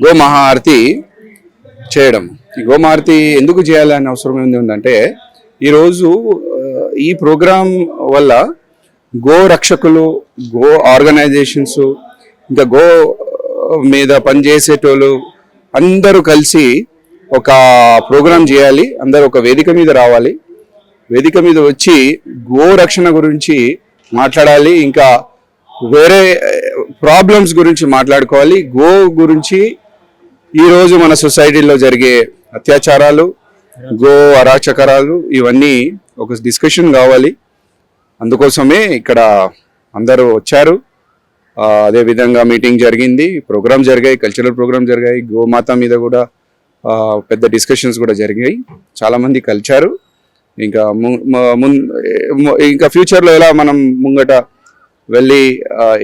Go మహాఆరతి చేయడం. ఈ గోమారతి ఎందుకు చేయాలని అవసరం ఏంటంటే ఈరోజు ఈ ప్రోగ్రాం వల్ల గో రక్షకులు, గో ఆర్గనైజేషన్స్, ఇంకా గో మీద పనిచేసేటోళ్ళు అందరూ కలిసి ఒక ప్రోగ్రాం చేయాలి. అందరూ ఒక వేదిక మీద రావాలి. వేదిక మీద వచ్చి గో రక్షణ గురించి మాట్లాడాలి. ఇంకా వేరే ప్రాబ్లమ్స్ గురించి మాట్లాడుకోవాలి. గో గురించి ఈరోజు మన సొసైటీలో జరిగే అత్యాచారాలు, గో అరాచకాలు ఇవన్నీ ఒక డిస్కషన్ కావాలి. అందుకోసమే ఇక్కడ అందరూ వచ్చారు. అదేవిధంగా మీటింగ్ జరిగింది, ప్రోగ్రామ్ జరిగాయి, కల్చరల్ ప్రోగ్రామ్ జరిగాయి. గోమాత మీద కూడా పెద్ద డిస్కషన్స్ కూడా జరిగాయి. చాలామంది కలిశారు. ఇంకా ఫ్యూచర్లో ఎలా మనం ముంగట వెళ్ళి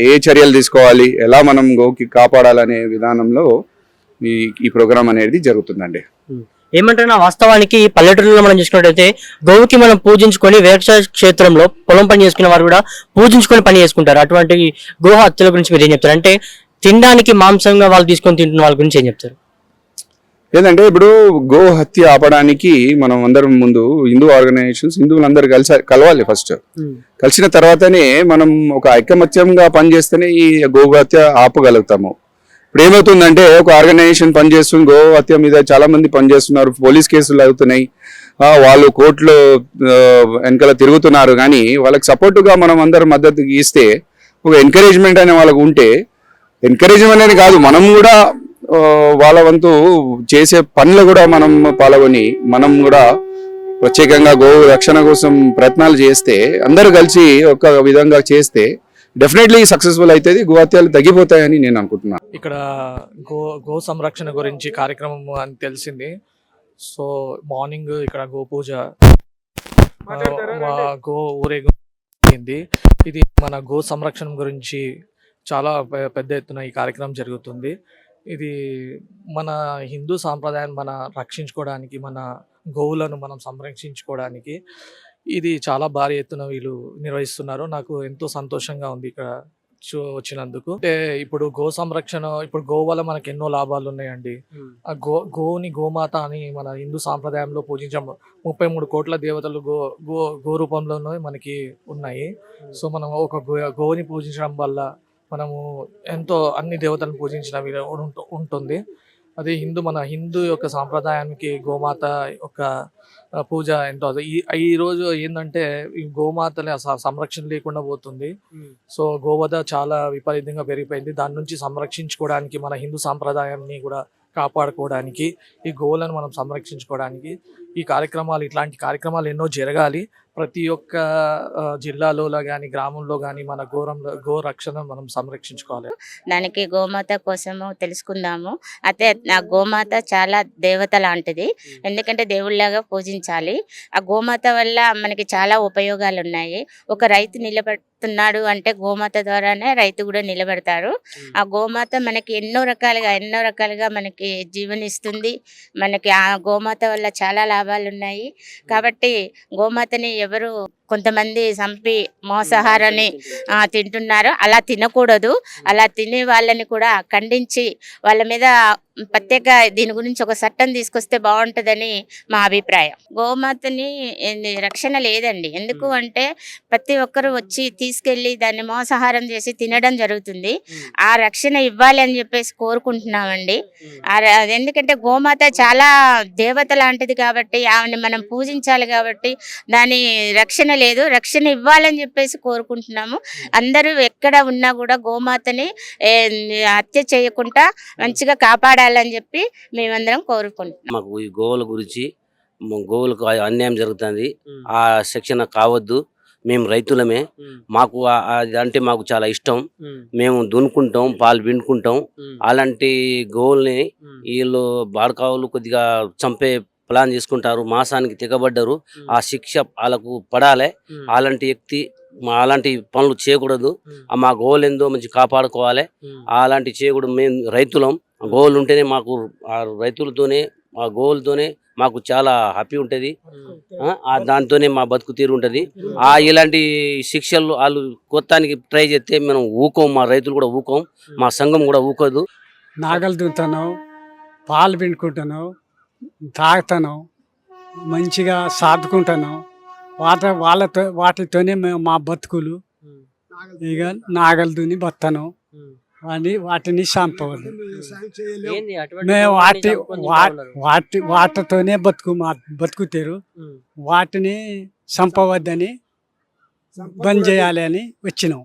ఏ చర్యలు తీసుకోవాలి, ఎలా మనం గోకి కాపాడాలనే విధానంలో ఈ ప్రోగ్రామ్ అనేది జరుగుతుందండి. ఏమంటున్నా వాస్తవానికి పల్లెటూరులో మనం చూసుకున్నట్టయితే గోవుకి మనం పూజించుకొని వ్యవసాయ క్షేత్రంలో పొలం పని చేసుకునే వారు కూడా పూజించుకొని పని చేసుకుంటారు. అటువంటి గో హత్యల గురించి మీరు ఏం చెప్తారు? అంటే తినడానికి మాంసంగా వాళ్ళు తీసుకొని తింటున్న వాళ్ళ గురించి ఏం చెప్తారు? ఏంటంటే ఇప్పుడు గో హత్య ఆపడానికి మనం అందరం ముందు హిందూ ఆర్గనైజేషన్స్, హిందువులందరూ కలవాలి. ఫస్ట్ కలిసిన తర్వాతనే మనం ఒక ఐకమత్యంగా పనిచేస్తేనే ఈ గో హత్య ఆపగలుగుతాము. ఇప్పుడు ఏమవుతుందంటే ఒక ఆర్గనైజేషన్ పనిచేస్తుంది, గో హత్య మీద చాలా మంది పనిచేస్తున్నారు, పోలీస్ కేసులు అవుతున్నాయి, వాళ్ళు కోర్టులో వెనకాల తిరుగుతున్నారు. కానీ వాళ్ళకి సపోర్టుగా మనం అందరం మద్దతు ఇస్తే, ఒక ఎంకరేజ్మెంట్ అనే వాళ్ళకు ఉంటే, ఎంకరేజ్మెంట్ అని కాదు, మనం కూడా వాళ్ళ వంతు చేసే పనులు కూడా మనం పాల్గొని మనం కూడా ప్రత్యేకంగా గో రక్షణ కోసం ప్రయత్నాలు చేస్తే, అందరూ కలిసి ఒక విధంగా చేస్తే డెఫినెట్లీ సక్సెస్ఫుల్ అవుతుంది, గో హత్యలు తగ్గిపోతాయని నేను అనుకుంటున్నాను. ఇక్కడ గో సంరక్షణ గురించి కార్యక్రమం అని తెలిసింది. సో మార్నింగ్ ఇక్కడ గో పూజ, గో ఊరేగింది. ఇది మన గో సంరక్షణ గురించి చాలా పెద్ద ఎత్తున ఈ కార్యక్రమం జరుగుతుంది. ఇది మన హిందూ సాంప్రదాయాన్ని మన రక్షించుకోవడానికి, మన గోవులను మనం సంరక్షించుకోవడానికి ఇది చాలా భారీ ఎత్తున వీళ్ళు నిర్వహిస్తున్నారు. నాకు ఎంతో సంతోషంగా ఉంది ఇక్కడ వచ్చినందుకు. అంటే ఇప్పుడు గో సంరక్షణ, ఇప్పుడు గో వల్ల మనకు ఎన్నో లాభాలు ఉన్నాయండి. ఆ గోని గోమాత అని మన హిందూ సాంప్రదాయంలో పూజించాము. 33 కోట్ల దేవతలు గో రూపంలోనే మనకి ఉన్నాయి. సో మనం ఒక గోని పూజించడం వల్ల మనము ఎంతో అన్ని దేవతలను పూజించిన ఉంటుంది. అది మన హిందూ యొక్క సాంప్రదాయానికి గోమాత యొక్క పూజ ఎంతో. ఈ రోజు ఏంటంటే ఈ గోమాతని సంరక్షణ లేకుండా పోతుంది. సో గోవధ చాలా విపరీతంగా పెరిగిపోయింది. దాని నుంచి సంరక్షించుకోవడానికి, మన హిందూ సాంప్రదాయాన్ని కూడా కాపాడుకోవడానికి, ఈ గోవులను మనం సంరక్షించుకోవడానికి ఈ కార్యక్రమాలు, ఇట్లాంటి కార్యక్రమాలు ఎన్నో జరగాలి. ప్రతి ఒక్క జిల్లాలో కానీ గ్రామంలో కానీ మన గో రక్షణ మనం సంరక్షించుకోవాలి. దానికి గోమాత కోసము తెలుసుకుందాము. అయితే ఆ గోమాత చాలా దేవత లాంటిది, ఎందుకంటే దేవుళ్ళలాగా పూజించాలి. ఆ గోమాత వల్ల మనకి చాలా ఉపయోగాలు ఉన్నాయి. ఒక రైతు నిలబడుతున్నాడు అంటే గోమాత ద్వారానే రైతు కూడా నిలబడతారు. ఆ గోమాత మనకి ఎన్నో రకాలుగా మనకి జీవనిస్తుంది. మనకి ఆ గోమాత వల్ల చాలా లాభాలు ఉన్నాయి. కాబట్టి గోమాతని ఎవరు కొంతమంది చంపి మాంసాహారాన్ని తింటున్నారు. అలా తినకూడదు. అలా తినే వాళ్ళని కూడా ఖండించి వాళ్ళ మీద ప్రత్యేక దీని గురించి ఒక చట్టం తీసుకొస్తే బాగుంటుందని మా అభిప్రాయం. గోమాతని రక్షణ లేదండి. ఎందుకు అంటే ప్రతి ఒక్కరు వచ్చి తీసుకెళ్ళి దాన్ని మాంసాహారం చేసి తినడం జరుగుతుంది. ఆ రక్షణ ఇవ్వాలి అని చెప్పేసి కోరుకుంటున్నామండి. ఎందుకంటే గోమాత చాలా దేవత లాంటిది కాబట్టి ఆమెని మనం పూజించాలి. కాబట్టి దాని రక్షణ లేదు, రక్షణ ఇవ్వాలని చెప్పేసి కోరుకుంటున్నాము. అందరూ ఎక్కడ ఉన్నా కూడా గోమాతని హత్య చేయకుండా మంచిగా కాపాడాలని చెప్పి మేమందరం కోరుకుంటున్నాం. మాకు ఈ గోవుల గురించి, గోవులకు అన్యాయం జరుగుతుంది, ఆ శిక్షణ కావద్దు. మేము రైతులమే, మాకు అంటే మాకు చాలా ఇష్టం. మేము దున్నుకుంటాం, పాలు పిండుకుంటాం. అలాంటి గోవుల్ని వీళ్ళు బాడకావులు కొద్దిగా చంపే ప్లాన్ చేసుకుంటారు, మాసానికి తెగబడ్డారు. ఆ శిక్ష వాళ్ళకు పడాలి. అలాంటి పనులు చేయకూడదు. మా గోవులు ఏందో మంచి కాపాడుకోవాలి. అలాంటి చేయకూడదు. మేము రైతులం, గోవులు ఉంటేనే మాకు ఆ రైతులతోనే, ఆ గోవులతోనే మాకు చాలా హ్యాపీ ఉంటుంది. దాంతోనే మా బతుకు తీరు ఉంటుంది. ఇలాంటి శిక్షలు వాళ్ళు కొత్తానికి ట్రై చేస్తే మేము ఊకోం, మా రైతులు కూడా ఊకోం, మా సంఘం కూడా ఊకోదు. నాగలు దున్నుతాను, పాలు పిండుకుంటాను, తాగుతాను, మంచిగా సాదుకుంటాను. వాటితోనే మేము మా బతుకులు. ఇక నాగలు దున్ని బతాను వాటిని చంపవద్దు. ఏంది అటువంటి మేము గోవుని చంపుకొని తింటా ఉన్నారు? వాటితోనే బతుకుతారు. వాటిని చంపవద్దని బంద్ చేయాలి అని వచ్చినాం.